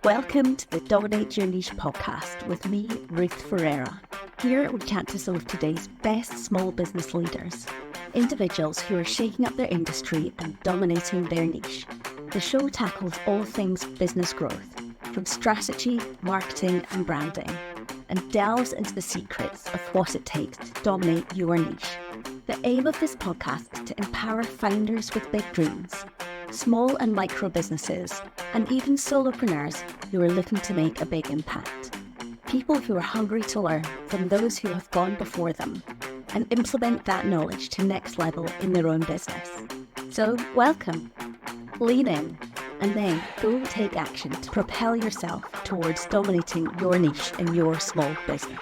Welcome to the Dominate Your Niche podcast with me, Ruth Ferreira. Here we chat to some of today's best small business leaders, individuals who are shaking up their industry and dominating their niche. The show tackles all things business growth, from strategy, marketing and branding, and delves into the secrets of what it takes to dominate your niche. The aim of this podcast is to empower founders with big dreams, small and micro businesses, and even solopreneurs who are looking to make a big impact. People who are hungry to learn from those who have gone before them and implement that knowledge to next level in their own business. So welcome, lean in, and then go take action to propel yourself towards dominating your niche in your small business.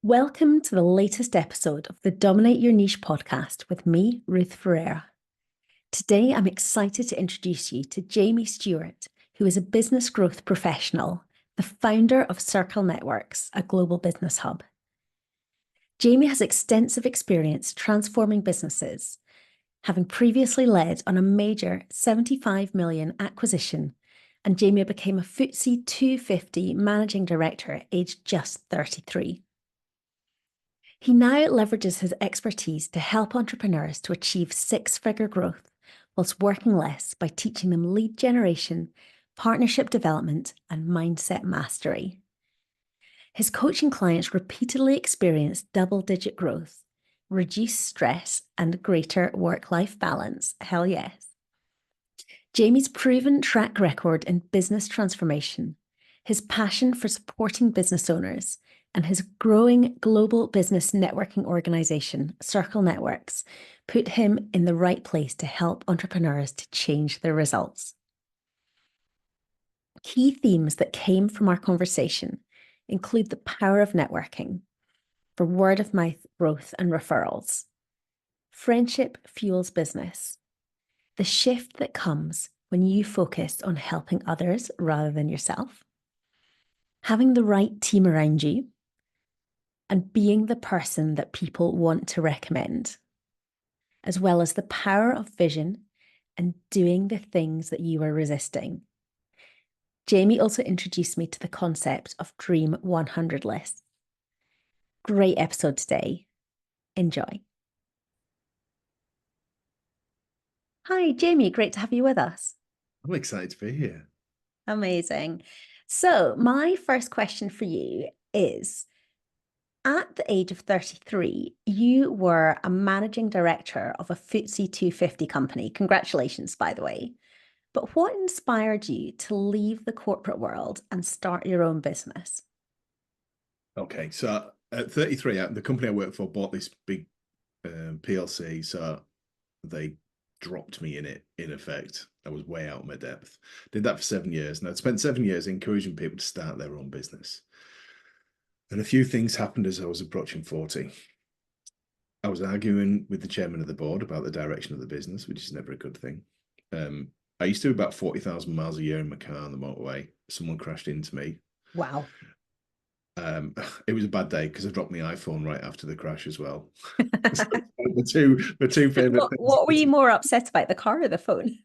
Welcome to the latest episode of the Dominate Your Niche podcast with me, Ruth Ferreira. Today, I'm excited to introduce you to Jamie Stewart, who is a business growth professional, the founder of Circle Networks, a global business hub. Jamie has extensive experience transforming businesses, having previously led on a major 75 million acquisition, and Jamie became a FTSE 250 managing director aged just 33. He now leverages his expertise to help entrepreneurs to achieve six-figure growth, whilst working less by teaching them lead generation, partnership development, and mindset mastery. His coaching clients repeatedly experience double-digit growth, reduced stress, and greater work-life balance. Hell yes. Jamie's proven track record in business transformation, his passion for supporting business owners, and his growing global business networking organization, Circle Networks, put him in the right place to help entrepreneurs to change their results. Key themes that came from our conversation include the power of networking for word-of-mouth growth and referrals, friendship fuels business, the shift that comes when you focus on helping others rather than yourself, having the right team around you, and being the person that people want to recommend, as well as the power of vision and doing the things that you are resisting. Jamie also introduced me to the concept of Dream 100 lists. Great episode today. Enjoy. Hi, Jamie. Great to have you with us. I'm excited to be here. Amazing. So my first question for you is, at the age of 33, you were a managing director of a FTSE 250 company. Congratulations, by the way. But what inspired you to leave the corporate world and start your own business? Okay, so at 33, the company I worked for bought this big PLC, so they dropped me in it, in effect. I was way out of my depth. Did that for 7 years, and I'd spent 7 years encouraging people to start their own business. And a few things happened as I was approaching 40. I was arguing with the chairman of the board about the direction of the business, which is never a good thing. I used to do about 40,000 miles a year in my car on the motorway. Someone crashed into me. Wow. It was a bad day because I dropped my iPhone right after the crash as well. the two favorite things. What were you more upset about, the car or the phone?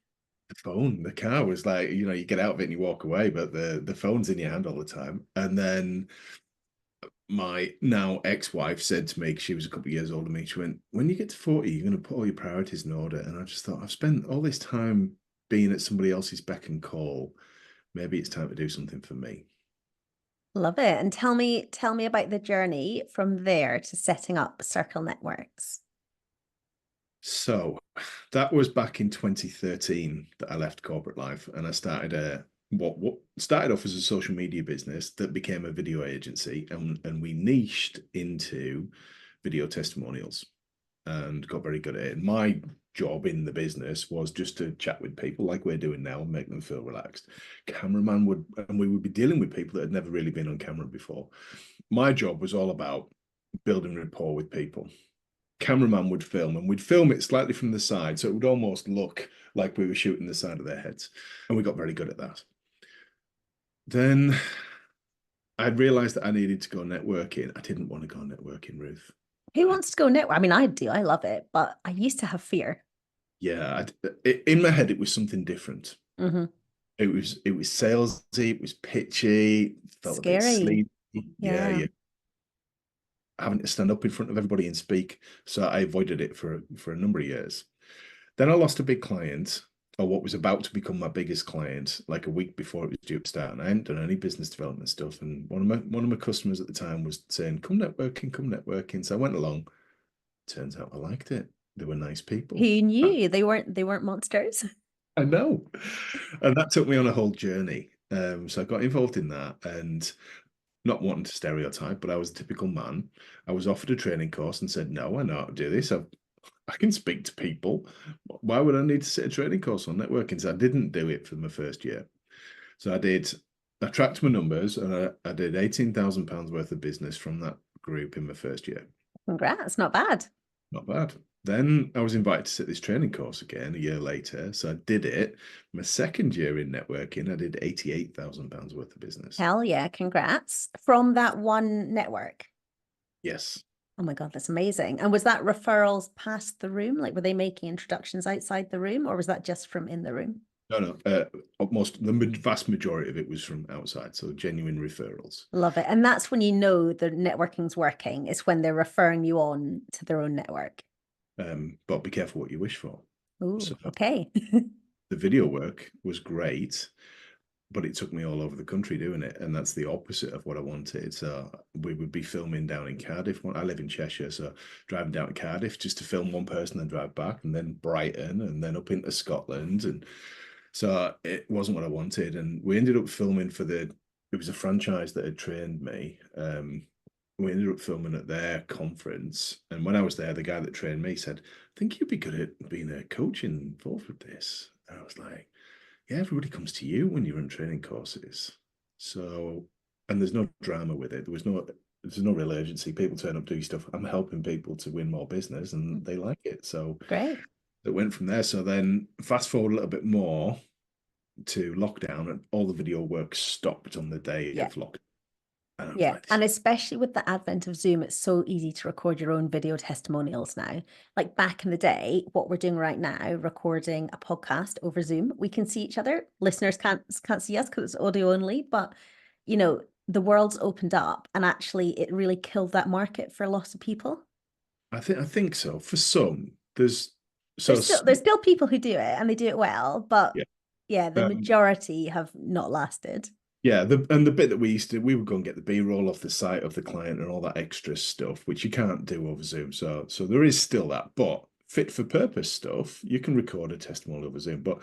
The phone. The car was like, you get out of it and you walk away, but the phone's in your hand all the time. And then my now ex-wife said to me, 'cause she was a couple of years older than me, she went, when you get to 40, you're going to put all your priorities in order. And I just thought, I've spent all this time being at somebody else's beck and call. Maybe it's time to do something for me. Love it. And tell me about the journey from there to setting up Circle Networks. So that was back in 2013 that I left corporate life, and I started what started off as a social media business that became a video agency, and we niched into video testimonials and got very good at it. And my job in the business was just to chat with people like we're doing now and make them feel relaxed. We would be dealing with people that had never really been on camera before. My job was all about building rapport with people. Cameraman would film, and we'd film it slightly from the side, so it would almost look like we were shooting the side of their heads, and we got very good at that. Then I realized that I needed to go networking. I didn't want to go networking, Ruth. Who wants to go network? I mean, I do. I love it, but I used to have fear. Yeah, in my head, it was something different. Hmm. It was salesy, it was pitchy, felt a bit Scary. sleepy. Yeah, Yeah. yeah, having to stand up in front of everybody and speak. So I avoided it for a number of years. Then I lost a big client, or what was about to become my biggest client, like a week before it was due to start. And I hadn't done any business development stuff. And one of my customers at the time was saying, "Come networking, come networking." So I went along. Turns out I liked it. They were nice people. Who knew they weren't monsters? I know. And that took me on a whole journey. So I got involved in that and not wanting to stereotype, but I was a typical man. I was offered a training course and said, no, I know how to do this. I can speak to people. Why would I need to sit a training course on networking? So I didn't do it for my first year. So I tracked my numbers and I did £18,000 worth of business from that group in my first year. Congrats, not bad. Not bad. Then I was invited to sit this training course again a year later. So I did it. My second year in networking, I did £88,000 worth of business. Hell yeah, congrats. From that one network. Yes. Oh my God, that's amazing. And was that referrals past the room? Like, were they making introductions outside the room, or was that just from in the room? No, no. Almost the vast majority of it was from outside. So genuine referrals. Love it. And that's when you know the networking's working. It's when they're referring you on to their own network. But be careful what you wish for. Oh, So okay. the video work was great, but it took me all over the country doing it, and that's the opposite of what I wanted. So we would be filming down in Cardiff. I live in Cheshire, so driving down to Cardiff just to film one person and drive back, and then Brighton, and then up into Scotland, and so it wasn't what I wanted. And we ended up filming it was a franchise that had trained me. We ended up filming at their conference, and when I was there, the guy that trained me said, "I think you'd be good at being a coach involved with this." And I was like, yeah, everybody comes to you when you're in training courses. So, and there's no drama with it. There's no real urgency. People turn up, do stuff. I'm helping people to win more business and they like it. So Great. it went from there. So then fast forward a little bit more to lockdown and all the video work stopped on the day Yeah. of lockdown. And I was Yeah. like, And especially with the advent of Zoom, it's so easy to record your own video testimonials now. Like back in the day, what we're doing right now, recording a podcast over Zoom, we can see each other. Listeners can't see us because it's audio only, but the world's opened up and actually it really killed that market for lots of people. I think so. For some, there's so There's still people who do it and they do it well, but yeah. yeah, the Um, majority have not lasted. Yeah, the bit that we would go and get the B-roll off the site of the client and all that extra stuff, which you can't do over Zoom. So there is still that, but fit for purpose stuff, you can record a testimonial over Zoom. But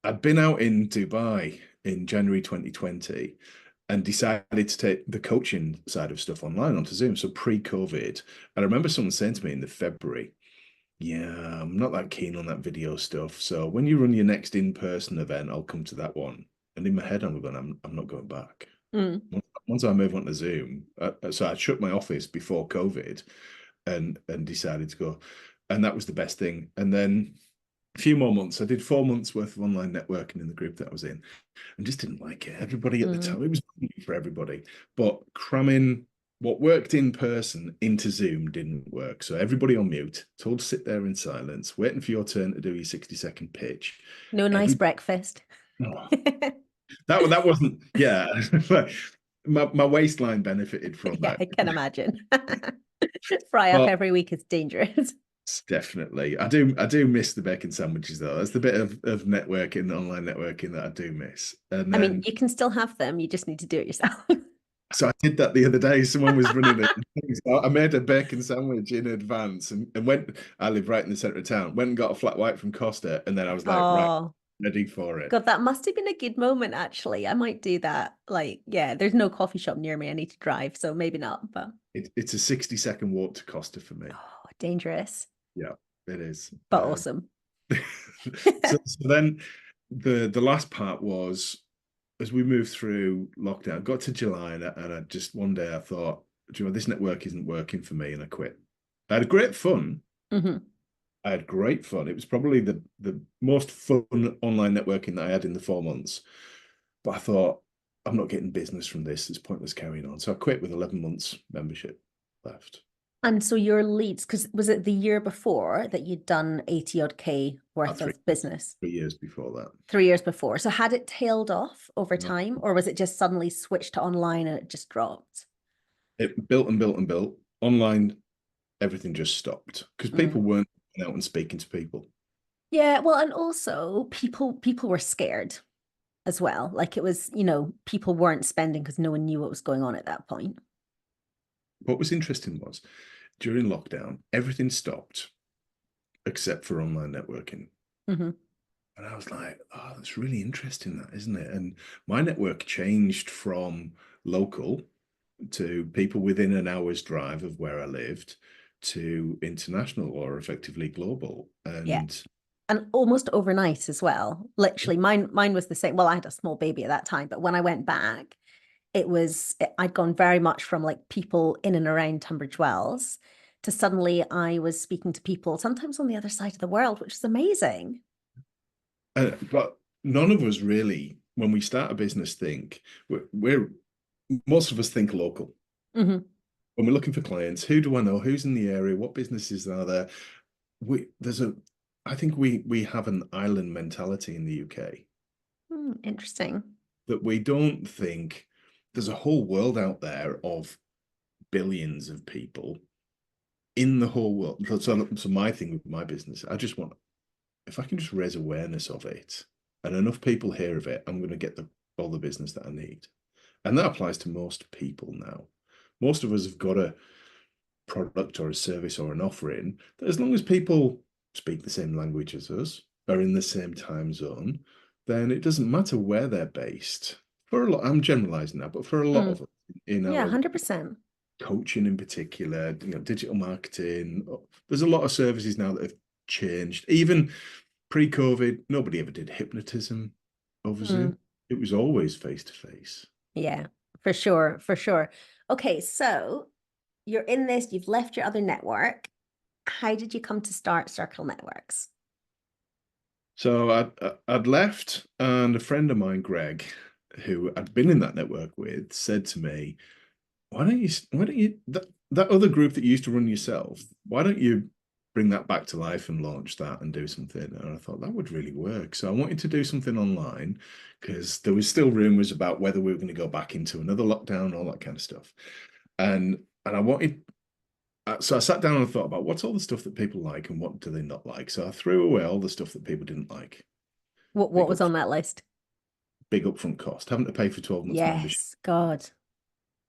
I'd been out in Dubai in January 2020 and decided to take the coaching side of stuff online onto Zoom. So pre-COVID. And I remember someone saying to me in the February, yeah, I'm not that keen on that video stuff. So when you run your next in-person event, I'll come to that one. And in my head, I'm not going back. Mm. Once I move on to Zoom, so I shut my office before COVID and decided to go. And that was the best thing. And then a few more months, I did 4 months worth of online networking in the group that I was in and just didn't like it. Everybody at the time, it was for everybody, but cramming what worked in person into Zoom didn't work. So everybody on mute, told to sit there in silence, waiting for your turn to do your 60-second pitch. No nice breakfast. Oh, that wasn't, yeah. my waistline benefited from Yeah, that. I can imagine. Fry up But every week is dangerous. definitely. I do miss the bacon sandwiches though. That's the bit of networking, online networking that I do miss. And I mean, then you can still have them, you just need to do it yourself. so I did that the other day. Someone was running it. So I made a bacon sandwich in advance and went, I live right in the centre of town, went and got a flat white from Costa. And then I was like, right, Oh, ready for it. God, that must have been a good moment, actually. I might do that. Like, yeah, there's no coffee shop near me. I need to drive, so maybe not, but It's a 60-second walk to Costa for me. oh, dangerous, Yeah, it is. but awesome. So then the last part was as we moved through lockdown, got to July, and I just one day I thought, do you know, this network isn't working for me, and I quit. I had great fun. Hmm. I had great fun. It was probably the most fun online networking that I had in the 4 months. But I thought, I'm not getting business from this. It's pointless carrying on. So I quit with 11 months membership left. And so your leads, because was it the year before that you'd done 80 odd K About worth of business? 3 years before that. 3 years before. So had it tailed off over No. time, or was it just suddenly switched to online and it just dropped? It built and built and built. Online, everything just stopped because Mm. people weren't going out and speaking to people. Yeah, well, and also people were scared as well. Like it was, people weren't spending because no one knew what was going on at that point. What was interesting was during lockdown, everything stopped except for online networking. Hmm. And I was like, oh, that's really interesting, that, isn't it? And my network changed from local to people within an hour's drive of where I lived to international or effectively global. Yeah. And And almost overnight as well. Literally, mine was the same. Well, I had a small baby at that time, but when I went back, I'd gone very much from like people in and around Tunbridge Wells to suddenly I was speaking to people sometimes on the other side of the world, which is amazing. but none of us really, when we start a business, think we're most of us think local. Hmm. When we're looking for clients, who do I know? Who's in the area? What businesses are there? I think we have an island mentality in the UK Interesting. that we don't think there's a whole world out there of billions of people in the whole world. So my thing with my business, I just want, if I can just raise awareness of it and enough people hear of it, I'm going to get all the business that I need. And that applies to most people now. Most of us have got a product or a service or an offering that as long as people speak the same language as us, are in the same time zone, then it doesn't matter where they're based. For a lot, I'm generalizing now, but for a lot Mm. of us in Yeah, our 100%. coaching in particular, digital marketing, there's a lot of services now that have changed. Even pre-COVID, nobody ever did hypnotism over Mm. Zoom. It was always face to face. Yeah, for sure, for sure. Okay, so you're in this, you've left your other network. How did you come to start Circle Networks? So I'd left, and a friend of mine, Greg, who I'd been in that network with, said to me, why don't you that other group that you used to run yourself, why don't you bring that back to life and launch that and do something?" And I thought that would really work. So I wanted to do something online because there was still rumors about whether we were going to go back into another lockdown, all that kind of stuff. And I wanted so I sat down and thought about what's all the stuff that people like and what do they not like. So I threw away all the stuff that people didn't like. What Big was up, on that list? big upfront cost, having to pay for 12 months membership. Yes, God.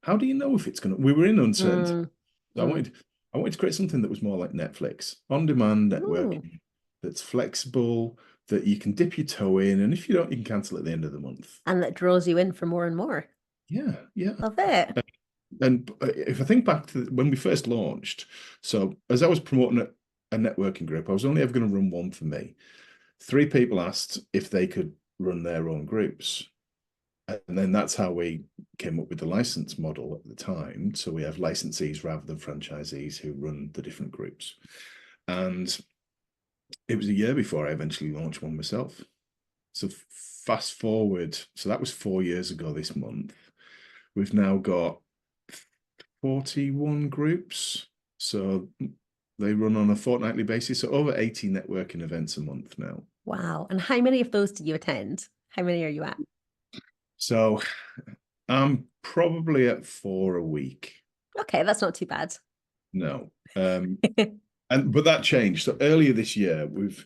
How do you know if it's gonna? We were in uncertainty. Mm, So mm. I wanted to create something that was more like Netflix, on-demand Ooh, networking, that's flexible, that you can dip your toe in, and if you don't, you can cancel at the end of the month. and that draws you in for more and more. Yeah, yeah. Love it. And if I think back to when we first launched, so as I was promoting a networking group, I was only ever going to run one for me. 3 people asked if they could run their own groups. And then that's how we came up with the license model at the time. So we have licensees rather than franchisees who run the different groups. And it was a year before I eventually launched one myself. So fast forward, so that was 4 years ago this month. We've now got 41 groups. So they run on a fortnightly basis. So over 80 networking events a month now. Wow. And how many of those do you attend? How many are you at? So I'm probably at 4 a week. Okay, that's not too bad. No. But that changed. So earlier this year, we've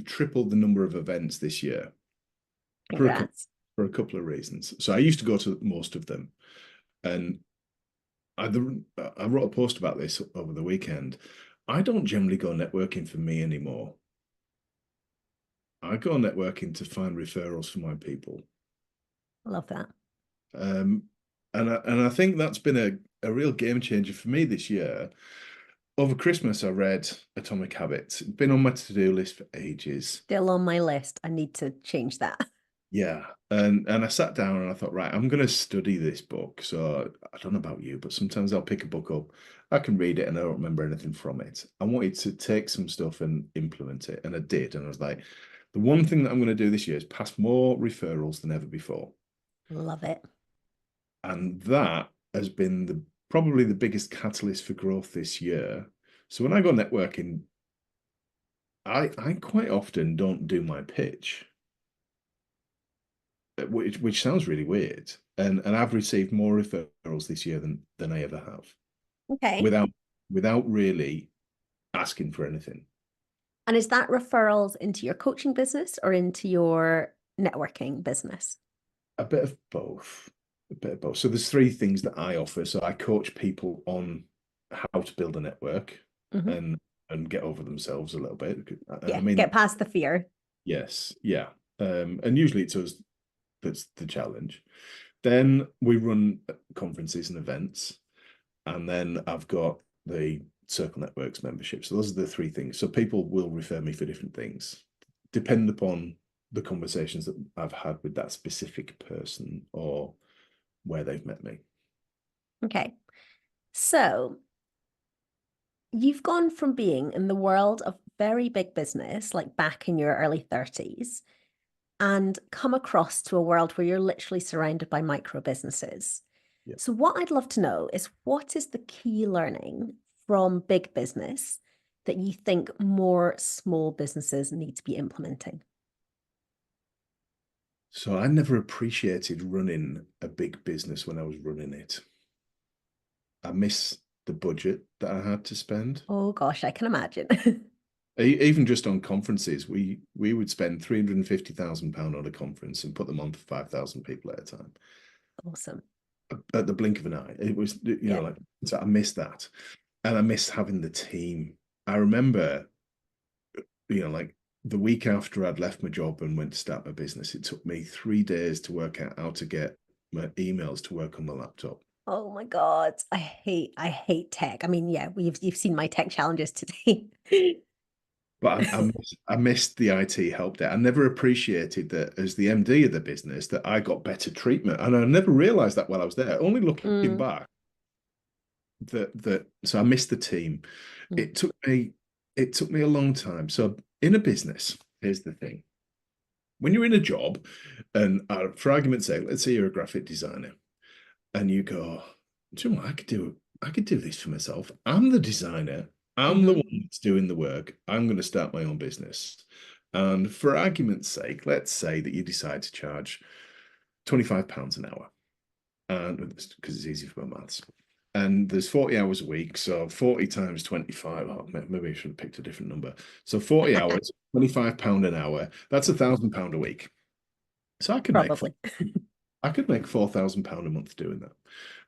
tripled the number of events this year for Congrats. a couple of reasons. So I used to go to most of them, and I I wrote a post about this over the weekend. I don't generally go networking for me anymore. I go networking to find referrals for my people. Love that. Um, and I think that's been a real game changer for me this year. Over Christmas, I read Atomic Habits. It's been on my to-do list for ages. Still on my list. I need to change that. Yeah. And I sat down and I thought, right, I'm going to study this book. So I don't know about you, but sometimes I'll pick a book up, I can read it and I don't remember anything from it. I wanted to take some stuff and implement it. And I did. And I was like, the one thing that I'm going to do this year is pass more referrals than ever before. Love it. And that has been probably the biggest catalyst for growth this year. So when I go networking, I quite often don't do my pitch, which sounds really weird. And I've received more referrals this year than I ever have, Okay. without really asking for anything. And is that referrals into your coaching business or into your networking business? A bit of both. A bit of both. So there's three things that I offer. So I coach people on how to build a network Mhm. and get over themselves a little bit. And I Yeah, mean, get past the fear. yes, yeah. And usually it's us that's the challenge. Then we run conferences and events. And then I've got the Circle Networks membership. So those are the three things. So people will refer me for different things, depending upon the conversations that I've had with that specific person or where they've met me. Okay. So you've gone from being in the world of very big business, like back in your early 30s, and come across to a world where you're literally surrounded by micro businesses. Yeah. So, what I'd love to know is what is the key learning from big business that you think more small businesses need to be implementing? So I never appreciated running a big business when I was running it. I miss the budget that I had to spend. Oh gosh, I can imagine. Even just on conferences, we would spend £350,000 on a conference and put them on for 5,000 people at a time. Awesome. At the blink of an eye. It was, Yeah. like, so I missed that. And I missed having the team. I remember, like the week after I'd left my job and went to start my business, it took me 3 days to work out how to get my emails to work on my laptop. Oh my God. I hate tech. I mean, yeah, you've seen my tech challenges today. But I missed the IT help there. I never appreciated that as the MD of the business that I got better treatment. And I never realized that while I was there. Only looking Mm, back, so I missed the team. mm, It took me a long time. So in a business, here's the thing. When you're in a job, and for argument's sake, let's say you're a graphic designer, and you go, do you know what? I could do this for myself. I'm the designer. I'm the mhm, one that's doing the work. I'm going to start my own business. And for argument's sake, let's say that you decide to charge £25 an hour, and because it's easy for my maths. And there's 40 hours a week, so 40 times 25. Oh, maybe I should have picked a different number. So 40 hours, £25 an hour. That's £1,000 a week. So probably. I could make £4,000 a month doing that.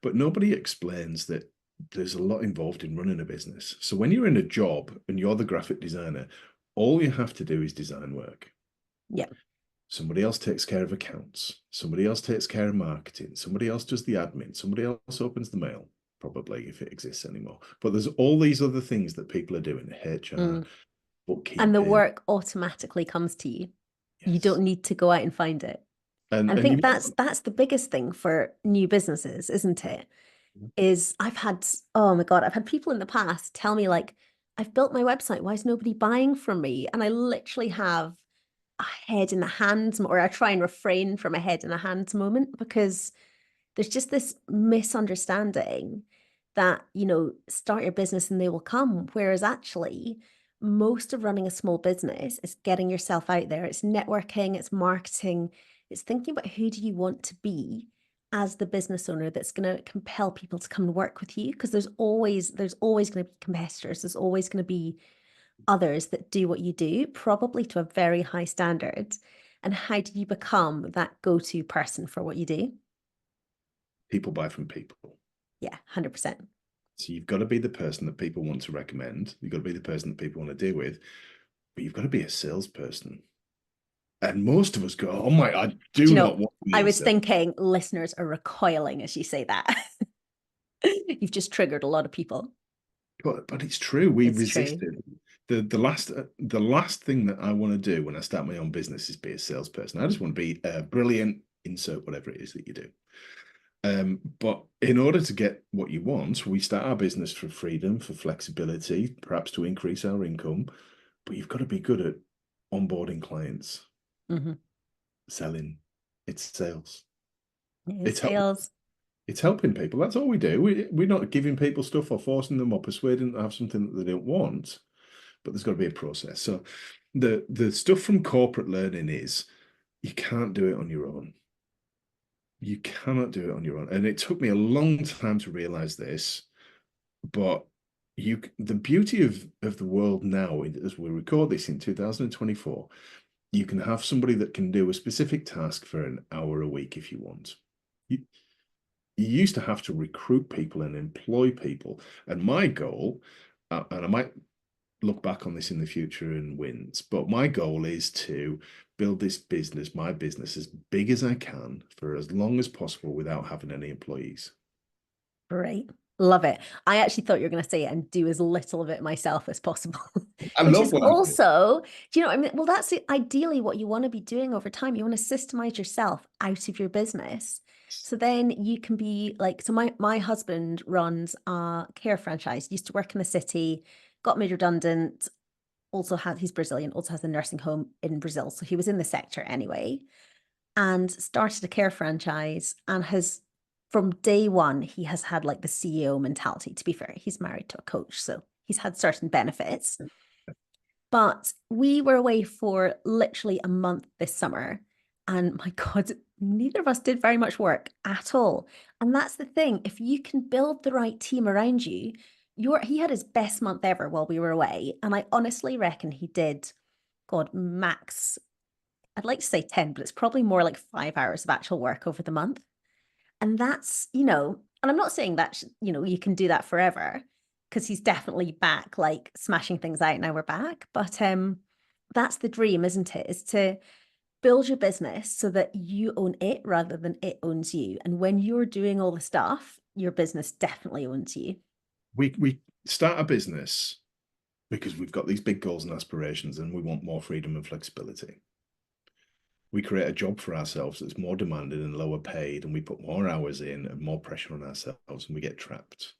But nobody explains that there's a lot involved in running a business. So when you're in a job and you're the graphic designer, all you have to do is design work. Yeah. Somebody else takes care of accounts. Somebody else takes care of marketing. Somebody else does the admin. Somebody else opens the mail, probably if it exists anymore. But there's all these other things that people are doing, HR, Mm. And the bookkeeping. work automatically comes to you. You Yes. don't need to go out and find it. And I And think you that's the biggest thing for new businesses, isn't it? Is oh my God, I've had people in the past tell me like, I've built my website. Why is nobody buying from me? And I literally have a head in the hands, or I try and refrain from a head in the hands moment because there's just this misunderstanding that, start your business and they will come. Whereas actually, most of running a small business is getting yourself out there. It's networking, it's marketing, it's thinking about who do you want to be as the business owner that's going to compel people to come and work with you. Because there's always going to be competitors. There's always going to be others that do what you do, probably to a very high standard. And how do you become that go-to person for what you do? people buy from people. Yeah, 100%. So you've got to be the person that people want to recommend. You've got to be the person that people want to deal with, but you've got to be a salesperson. And most of us go, "Oh my, I Do do you not know, want to I be a was sales." thinking listeners are recoiling as you say that. You've just triggered a lot of people. But it's true. We It's true. resisted. The last thing that I want to do when I start my own business is be a salesperson. I just want to be a brilliant, insert whatever it is that you do. But in order to get what you want, we start our business for freedom, for flexibility, perhaps to increase our income. But you've got to be good at onboarding clients, Hmm. selling. It's sales. It is It's help. sales. It's helping people. That's all we do. We're not giving people stuff or forcing them or persuading them to have something that they don't want, but there's got to be a process. So the stuff from corporate learning is you can't do it on your own. You cannot do it on your own. And it took me a long time to realize this, but the beauty of the world now, as we record this in 2024, you can have somebody that can do a specific task for an hour a week if you want. You used to have to recruit people and employ people. And my goal, and I might look back on this in the future and wins, but my goal is to build this business, my business, as big as I can for as long as possible without having any employees. Great. Love it. I actually thought you were going to say it and do as little of it myself as possible, I which love is what I do. also, do you know what I mean? Well, that's ideally what you want to be doing over time. You want to systemize yourself out of your business. So then you can be like, so my husband runs a care franchise, used to work in the city, got made redundant, he's Brazilian, also has a nursing home in Brazil. So he was in the sector anyway, and started a care franchise and has from day one, he has had like the CEO mentality. To be fair, he's married to a coach, so he's had certain benefits. But we were away for literally a month this summer. And my God, neither of us did very much work at all. And that's the thing. If you can build the right team around you, he had his best month ever while we were away. And I honestly reckon he did, God, max, I'd like to say 10, but it's probably more like 5 hours of actual work over the month. And that's, and I'm not saying that, you can do that forever, because he's definitely back, like smashing things out. Now we're back. But that's the dream, isn't it? Is to build your business so that you own it rather than it owns you. And when you're doing all the stuff, your business definitely owns you. We start a business because we've got these big goals and aspirations and we want more freedom and flexibility. We create a job for ourselves that's more demanding and lower paid, and we put more hours in and more pressure on ourselves, and we get trapped.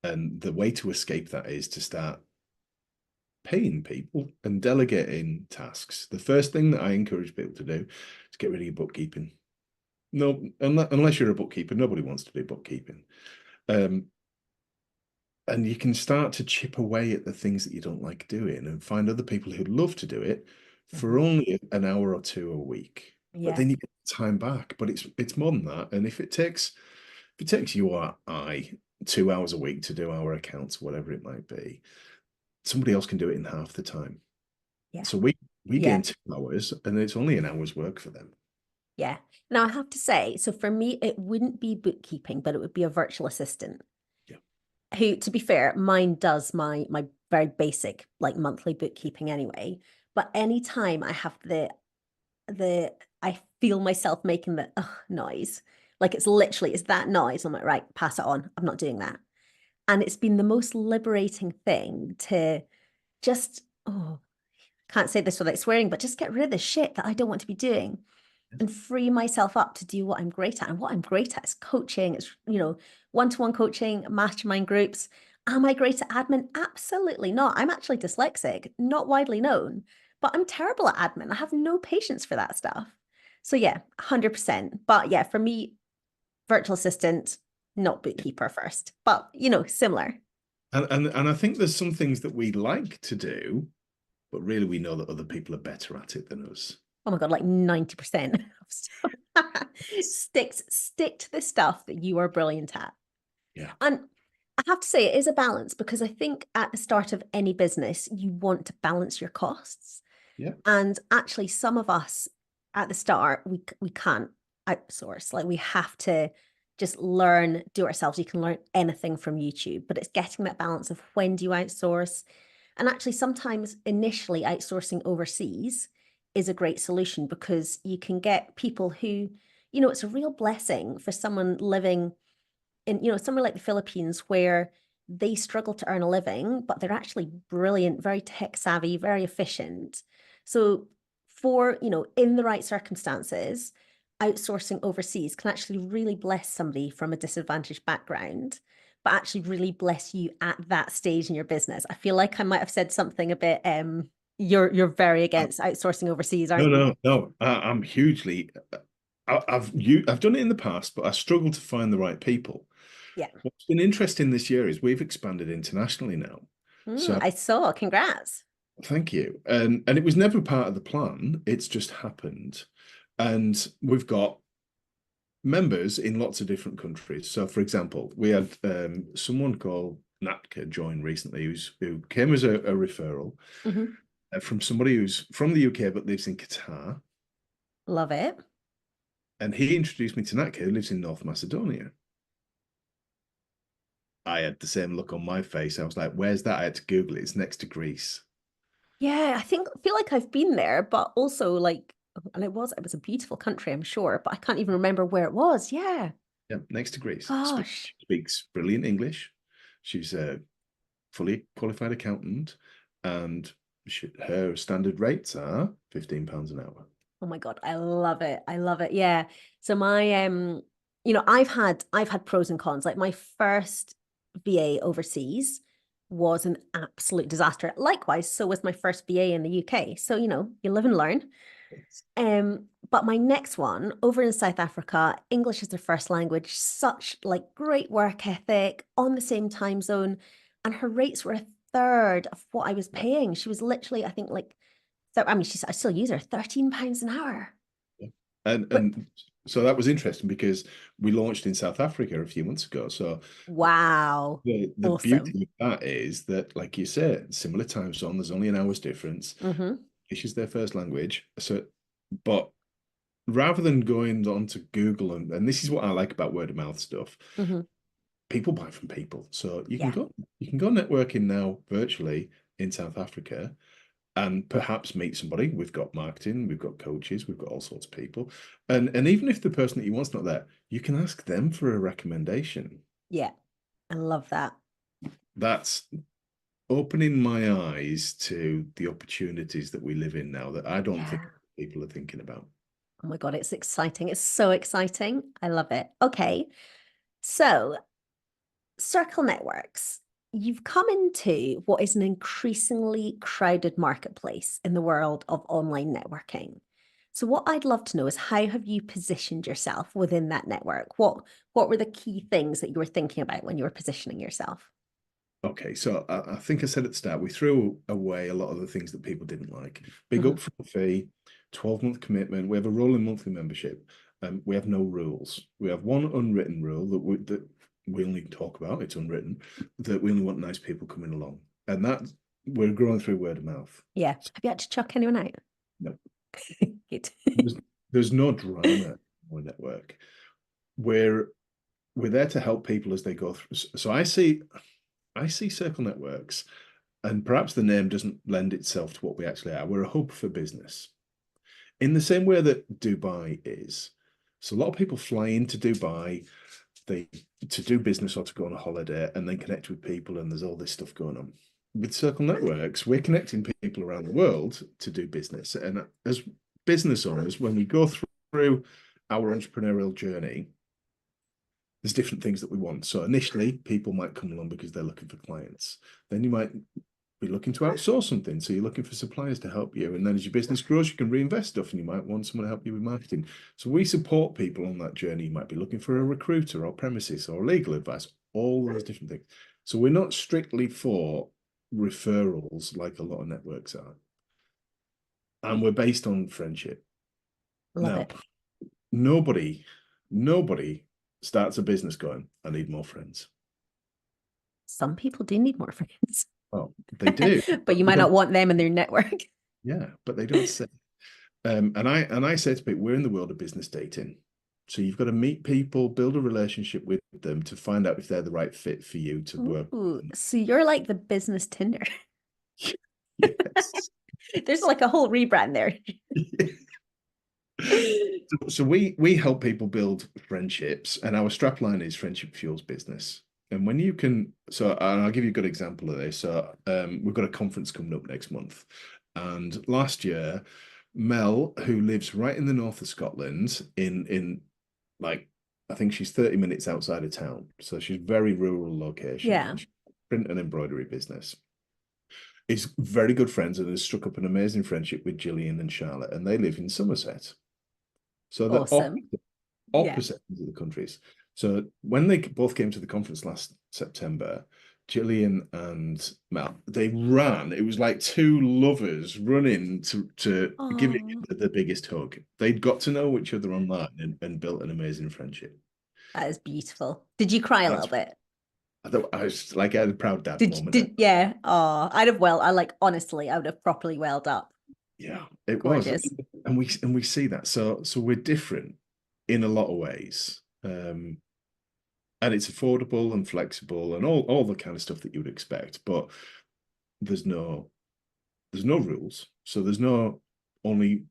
And the way to escape that is to start paying people and delegating tasks. The first thing that I encourage people to do is get rid of your bookkeeping. No, unless you're a bookkeeper, nobody wants to do bookkeeping. And you can start to chip away at the things that you don't like doing and find other people who love to do it for only an hour or two a week. But Yeah. then you get time back. But it's more than that. And if it takes you or I 2 hours a week to do our accounts, whatever it might be, somebody else can do it in half the time. Yeah. So we Yeah. gain 2 hours and it's only an hour's work for them. Yeah. Now I have to say, so for me, it wouldn't be bookkeeping, but it would be a virtual assistant. Yeah. Who, to be fair, mine does my very basic like monthly bookkeeping anyway. But anytime I have I feel myself making the noise, like it's that noise. I'm like, right, pass it on. I'm not doing that. And it's been the most liberating thing to just, can't say this without swearing, but just get rid of the shit that I don't want to be doing and free myself up to do what I'm great at. And what I'm great at is coaching. It's, one-to-one coaching, mastermind groups. Am I great at admin? Absolutely not. I'm actually dyslexic, not widely known, but I'm terrible at admin. I have no patience for that stuff. So yeah, 100%. But yeah, for me, virtual assistant, not bookkeeper first, but similar. And I think there's some things that we like to do, but really we know that other people are better at it than us. Oh my God, like 90% stick to the stuff that you are brilliant at. Yeah. And I have to say it is a balance, because I think at the start of any business, you want to balance your costs. Yeah. And actually some of us at the start, we can't outsource. Like we have to just learn, do ourselves. You can learn anything from YouTube, but it's getting that balance of when do you outsource? And actually sometimes initially outsourcing overseas is a great solution, because you can get people who, it's a real blessing for someone living in, somewhere like the Philippines, where they struggle to earn a living, but they're actually brilliant, very tech savvy, very efficient. So for, in the right circumstances, outsourcing overseas can actually really bless somebody from a disadvantaged background, but actually really bless you at that stage in your business. I feel like I might have said something a bit, you're very against outsourcing overseas, No, aren't you? no, no. I'm hugely. I've done it in the past, but I struggle to find the right people. Yeah. What's been interesting this year is we've expanded internationally now. So I saw. Congrats. thank you. And it was never part of the plan. It's just happened. And we've got members in lots of different countries. So, for example, we had someone called Natka join recently who came as a referral from somebody who's from the UK but lives in Qatar. Love it. And he introduced me to Natka, who lives in North Macedonia. I had the same look on my face. I was like, where's that? I had to Google it. It's next to Greece. Yeah, feel like I've been there, but also like, and it was a beautiful country, I'm sure, but I can't even remember where it was. Yeah. Yeah, next to Greece. Gosh. Speaks brilliant English. She's a fully qualified accountant, and her standard rates are £15 an hour. Oh my God, I love it. I love it. Yeah. So my I've had pros and cons. Like my first VA overseas was an absolute disaster. Likewise, so was my first VA in the UK. So, you live and learn. But my next one over in South Africa, English is their first language, such like great work ethic on the same time zone. And her rates were a third of what I was paying. She was literally, I think, like, so I mean, I still use her, £13 an hour. Yeah. But And so that was interesting because we launched in South Africa a few months ago. So wow, the awesome. beauty of that is that, like you said, similar time zone, there's only an hour's difference. English is their first language. So, but rather than going on to Google, and this is what I like about word of mouth stuff, people buy from people. So Yeah, you can go networking now virtually in South Africa and perhaps meet somebody. We've got marketing, we've got coaches, we've got all sorts of people. And even if the person that you want's not there, you can ask them for a recommendation. yeah, I love that. That's opening my eyes to the opportunities that we live in now that I don't think Yeah. people are thinking about. Oh my God, it's exciting. It's so exciting. I love it. Okay. So, circle networks. You've come into what is an increasingly crowded marketplace in the world of online networking. So what I'd love to know is how have you positioned yourself within that network? What were the key things that you were thinking about when you were positioning yourself? Okay, so I think I said at the start, we threw away a lot of the things that people didn't like. Big upfront fee, 12-month commitment. We have a rolling monthly membership. We have no rules. We have one unwritten rule that we only talk about, it's unwritten, that we only want nice people coming along. And that we're growing through word of mouth. Yeah. Have you had to chuck anyone out? No, Good. there's, there's no drama in our network. We're we're there to help people as they go through. So I see circle networks, and perhaps the name doesn't lend itself to what we actually are. We're a hub for business in the same way that Dubai is. So a lot of people fly into Dubai they to do business or to go on a holiday and then connect with people, and there's all this stuff going on. With Circle Networks, we're connecting people around the world to do business. And as business owners, when we go through our entrepreneurial journey, there's different things that we want. So initially, people might come along because they're looking for clients. Then you might be looking to outsource something. So you're looking for suppliers to help you. And then as your business grows, you can reinvest stuff and you might want someone to help you with marketing. So we support people on that journey. You might be looking for a recruiter or premises or legal advice, all those different things. So we're not strictly for referrals like a lot of networks are. And we're based on friendship. Love Now, it. nobody starts a business going, I need more friends. Some people do need more friends. Oh, they do. But you They might not don't, want them in their network. yeah, but they don't say. And I say to people, we're in the world of business dating. So you've got to meet people, build a relationship with them to find out if they're the right fit for you to work. Ooh, so you're like the business Tinder. Yes. There's like a whole rebrand there. So we help people build friendships, and our strapline is friendship fuels business. And when you can, so and I'll give you a good example of this. So we've got a conference coming up next month, and last year, Mel, who lives right in the north of Scotland, in like I think she's 30 minutes outside of town, so she's very rural location. Yeah. Print and embroidery business. Is very good friends and has struck up an amazing friendship with Gillian and Charlotte, and they live in Somerset. So the Awesome. Yeah. opposite ends of the countries. So when they both came to the conference last September, Gillian and Mel, they ran. It was like two lovers running to give it Oh, the biggest hug. They'd got to know each other online and built an amazing friendship. that is beautiful. Did you cry a little That's bit? I thought I was like I had a proud dad moment. Yeah. Oh, I like, honestly, I would have properly welled up. Yeah, it was, Gorgeous. and we see that. So we're different in a lot of ways. And it's affordable and flexible and all the kind of stuff that you would expect, but there's no rules. So there's no only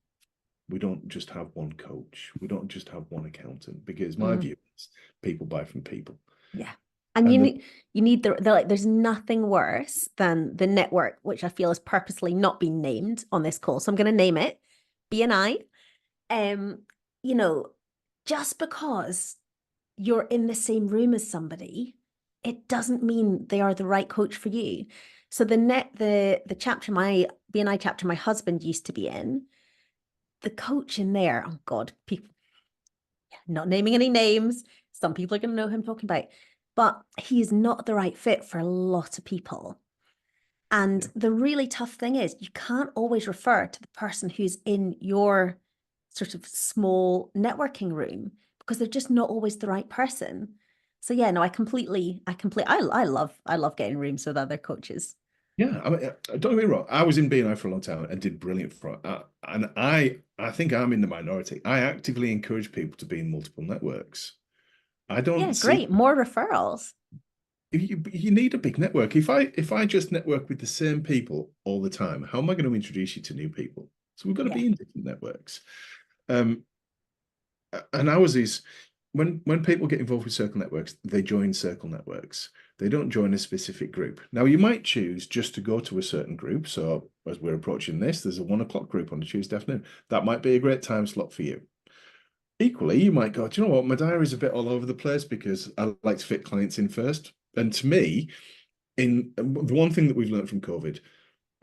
we don't just have one coach. We don't just have one accountant because my Mm, view is people buy from people. yeah. And And you need the like, there's nothing worse than the network, which I feel is purposely not being named on this call. So I'm going to name it BNI. Um, you know, just because you're in the same room as somebody, it doesn't mean they are the right coach for you. So the chapter, my BNI chapter my husband used to be in, the coach in there, oh God, people, not naming any names, some people are going to know who I'm talking about, but he is not the right fit for a lot of people. And yeah, the really tough thing is you can't always refer to the person who's in your sort of small networking room because they're just not always the right person. So yeah, no, I love getting rooms with other coaches. yeah. I mean, don't get me wrong. I was in BNI for a long time and did brilliant for it. And I think I'm in the minority. I actively encourage people to be in multiple networks. I don't Yeah, see great. More referrals. you need a big network. If I just network with the same people all the time, how am I going to introduce you to new people? So we've got to Yeah. be in different networks. Um, and ours is when people get involved with circle networks, they join circle networks. They don't join a specific group. Now you might choose just to go to a certain group. So as we're approaching this, there's a 1 o'clock group on a Tuesday afternoon. That might be a great time slot for you. Equally, you might go, do you know what? My diary's a bit all over the place because I like to fit clients in first. And to me, in the one thing that we've learned from COVID,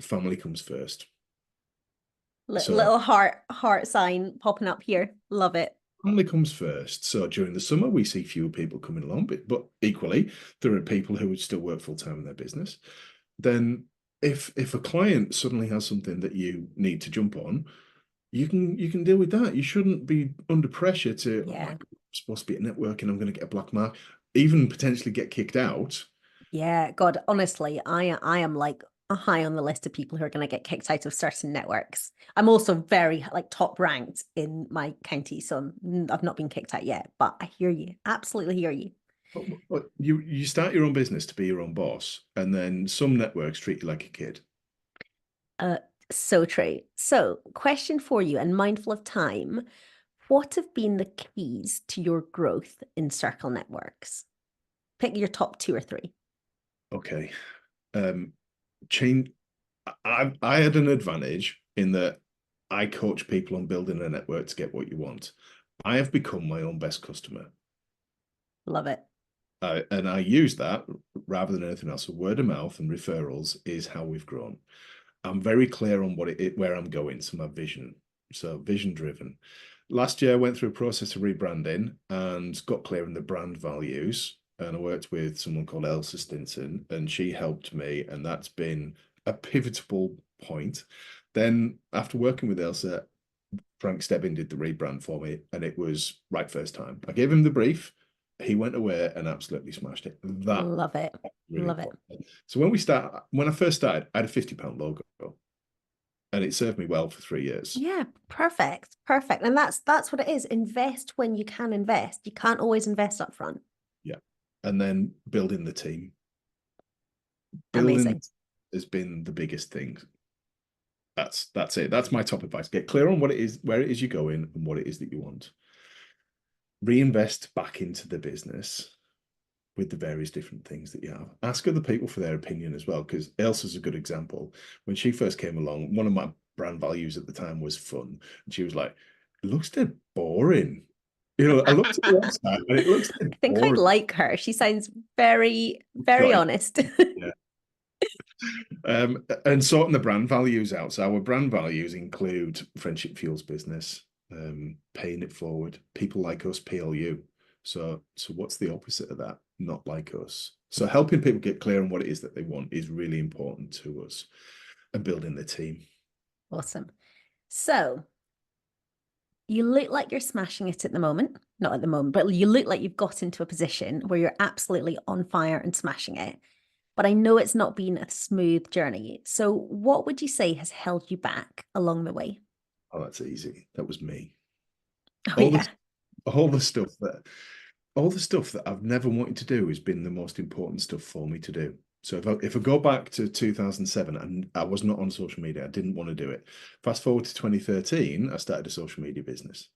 family comes first. So Little heart sign popping up here. Love it. family comes first. So during the summer, we see fewer people coming along, but equally, there are people who would still work full time in their business. Then, if a client suddenly has something that you need to jump on, you can deal with that. You shouldn't be under pressure to, oh my Yeah. God, I'm supposed to be at networking, I'm going to get a black mark, even potentially get kicked out. Yeah, God, honestly, I am like a high on the list of people who are going to get kicked out of certain networks. I'm also very like top ranked in my county, so I've not been kicked out yet, but I hear you. Absolutely hear you. But you start your own business to be your own boss, and then some networks treat you like a kid. Uh, so true. So, question for you, and mindful of time, what have been the keys to your growth in circle networks? Pick your top two or three. Okay. Um, change. I had an advantage in that I coach people on building a network to get what you want. I have become my own best customer. Love it. And I use that rather than anything else. So word of mouth and referrals is how we've grown. I'm very clear on where I'm going. So my vision. So vision driven. Last year, I went through a process of rebranding and got clear on the brand values. And I worked with someone called Elsa Stinson, and she helped me. And that's been a pivotal point. Then, after working with Elsa, Frank Stebbing did the rebrand for me, and it was right first time. I gave him the brief. He went away and absolutely smashed it. That Love it. really Love it. important. So when I first started, I had a £50 logo, and it served me well for 3 years. Yeah, perfect. Perfect. And that's what it is. Invest when you can invest. You can't always invest up front. Yeah, and then building the team. Building Amazing. has been the biggest thing. That's it. That's my top advice. Get clear on what it is, where it is you're going, and what it is that you want. Reinvest back into the business with the various different things that you have. Ask other people for their opinion as well, because Elsa's a good example. When she first came along, one of my brand values at the time was fun. And she was like, it looks dead boring. I looked at the website and it looks dead I think I'd boring. like her. She sounds very, very Like, honest. yeah. And sorting the brand values out. So our brand values include friendship fuels business. paying it forward. People like us, PLU. So what's the opposite of that? Not like us. So helping people get clear on what it is that they want is really important to us, and building the team. Awesome. So you look like you're smashing it at the moment. Not at the moment, but you look like you've got into a position where you're absolutely on fire and smashing it. But I know it's not been a smooth journey. So what would you say has held you back along the way? Oh, that's easy. That was me. Oh, All yeah. the all the stuff that all the stuff that I've never wanted to do has been the most important stuff for me to do. So if I go back to 2007 and I was not on social media, I didn't want to do it. Fast forward to 2013, I started a social media business.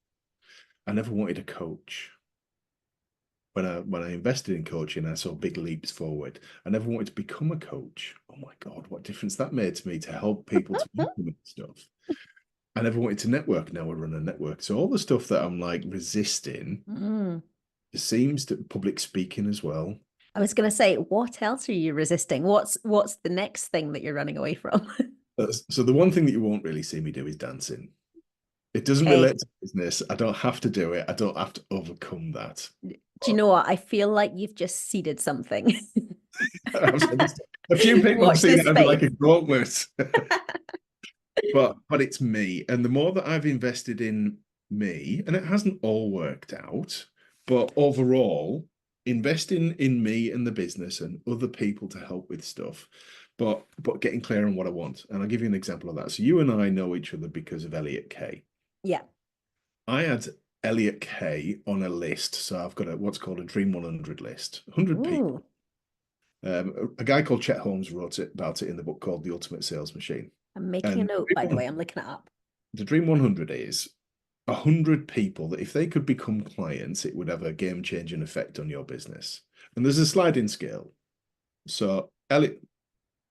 I never wanted a coach. When I invested in coaching, I saw big leaps forward. I never wanted to become a coach. Oh my God, what difference that made to me to help people to implement stuff. I never wanted to network. Now I run a network. So all the stuff that I'm like resisting, Mm. it seems that public speaking as well. I was going to say, what else are you resisting? What's the next thing that you're running away from? So the one thing that you won't really see me do is dancing. It doesn't Hey, relate to business. I don't have to do it. I don't have to overcome that. do you know what? I feel like you've just seeded something. A few people have Watch seen this it and be like space. a gauntlet. But it's me. And the more that I've invested in me, and it hasn't all worked out, but overall, investing in me and the business and other people to help with stuff, but getting clear on what I want. And I'll give you an example of that. So you and I know each other because of Elliot Kay. Yeah. I had Elliot Kay on a list. So I've got what's called a Dream 100 list, 100 people. Ooh, A guy called Chet Holmes wrote about it in the book called The Ultimate Sales Machine. I'm making a And note, by the way. I'm looking it up. the Dream 100 is 100 people that if they could become clients, it would have a game-changing effect on your business. And there's a sliding scale. So Elliot,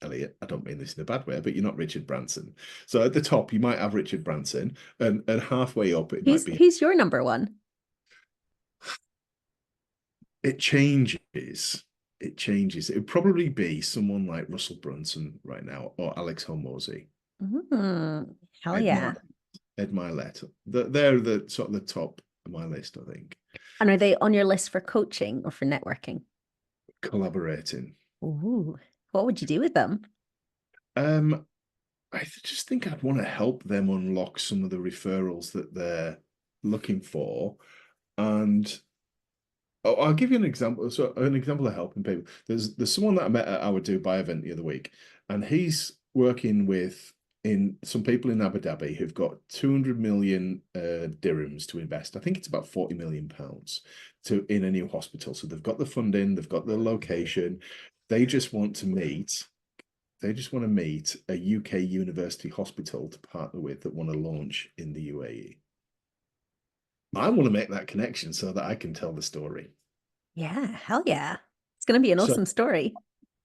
I don't mean this in a bad way, but you're not Richard Branson. So at the top, you might have Richard Branson, and halfway up, it might be. Who's your number one? It changes. It changes. It would probably be someone like Russell Brunson right now, or Alex Hormozy, Hell Ed yeah. Milet. Ed Milet. They're the sort of the top of my list, I think. And are they on your list for coaching or for networking? Collaborating. Ooh, what would you do with them? Um, just think I'd want to help them unlock some of the referrals that they're looking for. And I'll give you an example. So an example of helping people. There's someone that I met at our Dubai event the other week, and he's working with in some people in Abu Dhabi who've got 200 million dirhams to invest. I think it's about 40 million pounds to in a new hospital. So they've got the funding, they've got the location. They just want to meet. They just want to meet a UK university hospital to partner with that want to launch in the UAE. I want to make that connection so that I can tell the story. Yeah, hell yeah. It's going to be an So awesome story.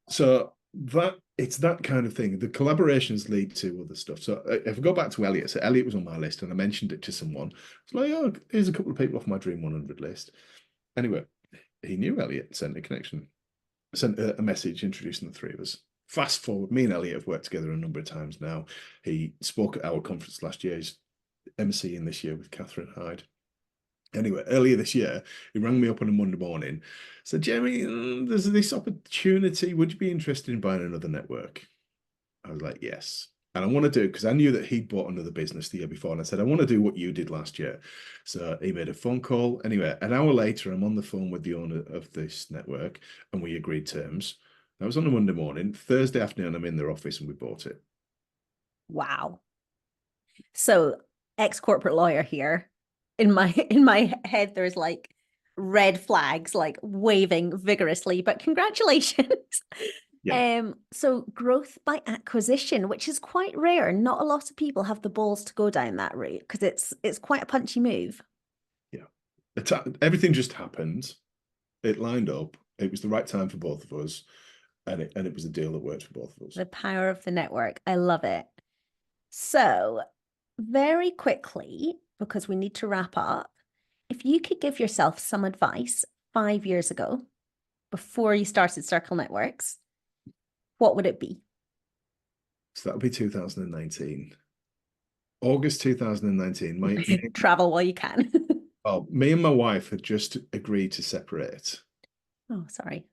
So that it's that kind of thing. The collaborations lead to other stuff. So if I go back to Elliot, so Elliot was on my list and I mentioned it to someone. It's like, oh, here's a couple of people off my Dream 100 list. Anyway, he knew Elliot, sent a connection, sent a message introducing the three of us. Fast forward, me and Elliot have worked together a number of times now. He spoke at our conference last year. He's emceeing this year with Catherine Hyde. Anyway, earlier this year, he rang me up on a Monday morning, said, Jeremy, there's this opportunity. Would you be interested in buying another network? I was like, yes. And I want to do it because I knew that he'd bought another business the year before. And I said, I want to do what you did last year. So he made a phone call. Anyway, an hour later, I'm on the phone with the owner of this network and we agreed terms. That was on a Monday morning. Thursday afternoon, I'm in their office and we bought it. Wow. So, ex-corporate lawyer here. In my head, there's like red flags like waving vigorously, but congratulations. Yeah. So growth by acquisition, which is quite rare. Not a lot of people have the balls to go down that route because it's quite a punchy move. Yeah. Everything just happened. It lined up. It was the right time for both of us. And it was a deal that worked for both of us. The power of the network. I love it. So, very quickly, because we need to wrap up, if you could give yourself some advice 5 years ago, before you started Circle Networks, what would it be? So that would be 2019. August 2019. Travel while you can. Me and my wife had just agreed to separate. Oh, sorry.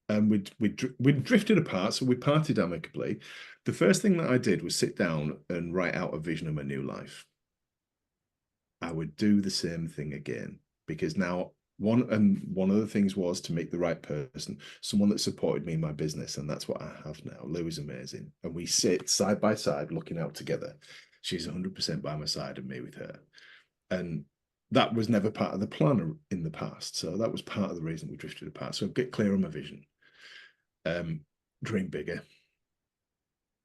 And we'd drifted apart, so we parted amicably. The first thing that I did was sit down and write out a vision of my new life. I would do the same thing again, because now one of the things was to meet the right person, someone that supported me in my business, and that's what I have now. Lou is amazing, and we sit side by side looking out together. She's 100% by my side and me with her, and that was never part of the plan in the past. So that was part of the reason we drifted apart. So get clear on my vision. Dream bigger.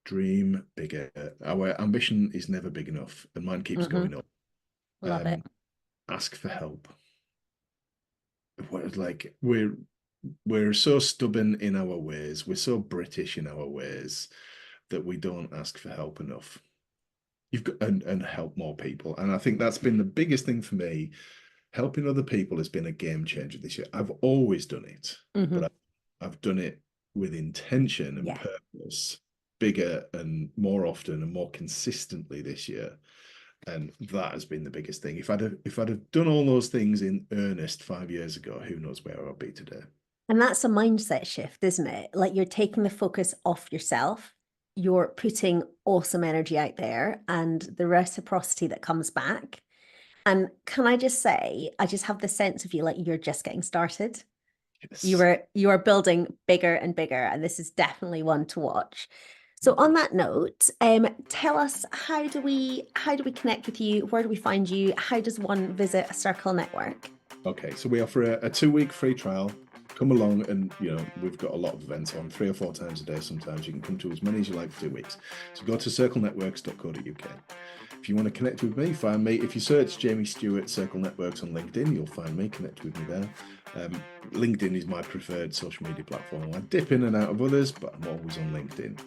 Dream bigger. Our ambition is never big enough, and mine keeps going up. Love it. Ask for help. We're so stubborn in our ways. We're so British in our ways that we don't ask for help enough. You've got and help more people. And I think that's been the biggest thing for me. Helping other people has been a game changer this year. I've always done it, but I've done it with intention and purpose, bigger and more often and more consistently this year. And that has been the biggest thing. If I'd have done all those things in earnest 5 years ago, who knows where I'll be today. And that's a mindset shift, isn't it? Like, you're taking the focus off yourself, you're putting awesome energy out there, and the reciprocity that comes back. And can I just say, I just have the sense of you like you're just getting started. Yes. You are building bigger and bigger, and this is definitely one to watch. So on that note, tell us, how do we connect with you? Where do we find you? How does one visit a Circle Network? Okay, so we offer a 2-week free trial. Come along, and we've got a lot of events on 3 or 4 times a day. Sometimes you can come to as many as you like for 2 weeks. So go to circlenetworks.co.uk. If you want to connect with me, find me. If you search Jamie Stewart Circle Networks on LinkedIn, you'll find me. Connect with me there. LinkedIn is my preferred social media platform. I dip in and out of others, but I'm always on LinkedIn.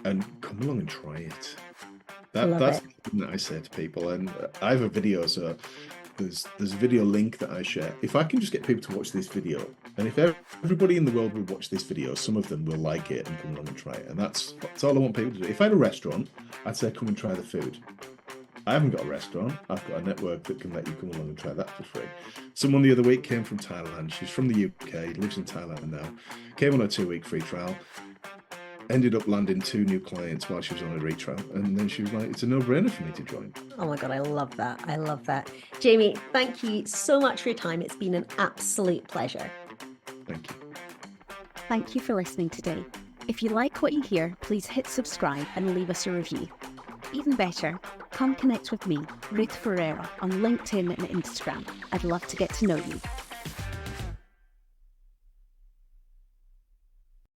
And come along and try it. That's something that I say to people. And I have a video, so there's a video link that I share. If I can just get people to watch this video, and if everybody in the world would watch this video, some of them will like it and come along and try it. And that's all I want people to do. If I had a restaurant, I'd say come and try the food. I haven't got a restaurant. I've got a network that can let you come along and try that for free. Someone the other week came from Thailand. She's from the UK, lives in Thailand now. Came on a 2-week free trial. Ended up landing 2 new clients while she was on a retrial. And then she was like, it's a no-brainer for me to join. Oh my God, I love that. I love that. Jamie, thank you so much for your time. It's been an absolute pleasure. Thank you. Thank you for listening today. If you like what you hear, please hit subscribe and leave us a review. Even better, come connect with me, Ruth Ferreira, on LinkedIn and Instagram. I'd love to get to know you.